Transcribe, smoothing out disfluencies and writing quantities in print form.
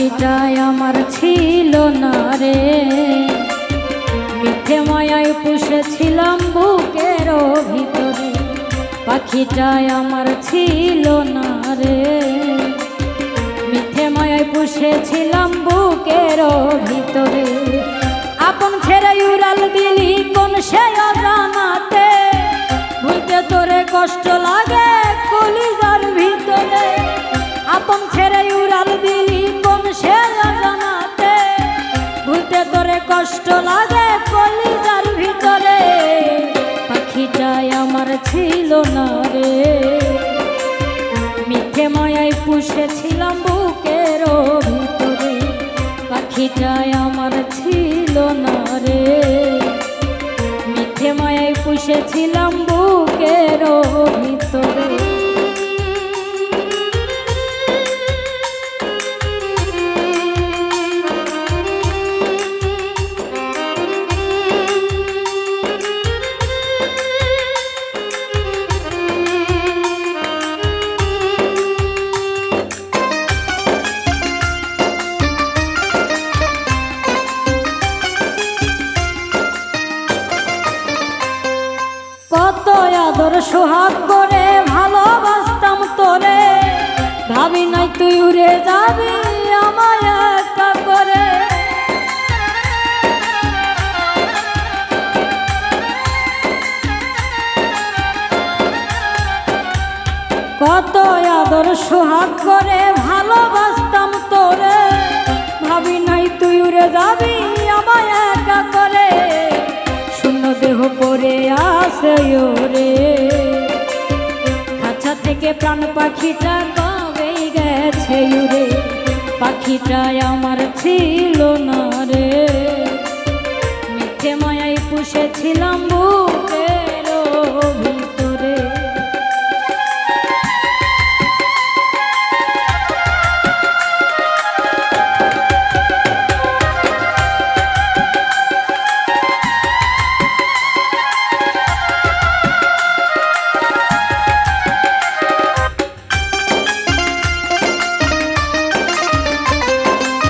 পাখিটাই আমার ছিল না রে, মিথ্যে মায়ায় পুষেছিলাম বুকের ভিতরে। পাখিটাই আমার ছিল না রে, মিথ্যে মায়ায় পুষেছিলাম বুকের ভিতরে। আপন ছেড়ে উড়াল দিলি কোন সে অজানাতে, ভুলতে তোরে কষ্ট লাগে কলিজার ভিতরে। আপন ছেড়ে উড়াল দিলি কোন সে অজানাতে, ভুলতে তোরে কষ্ট লাগে কলিজার ভিতরে। পাখিটাই আমার ছিল না রে, মিথ্যে মায়ায় পুষেছিলাম বুকের ভিতরে। পাখিটাই আমার ছিল না রে, মিথ্যে মায়ায় পুষেছিলাম বুকের ভিতরে। কত আদর সোহাগ করে ভালোবাসতাম তোরে, ভাবি নাই তুই উড়ে যাবি আমায় একা করে। কত আদর সোহাগ করে ভালোবাসতাম তোরে, ভাবি নাই তুই উড়ে যাবি আমায় একা করে। শূন্য দেহ পড়ে আসে রে, খাঁচা থেকে প্রাণ পাখিটা কবে গেছে উড়ে। পাখিটাই আমার ছিল না রে, মিথ্যে মায়ায় পুষেছিলাম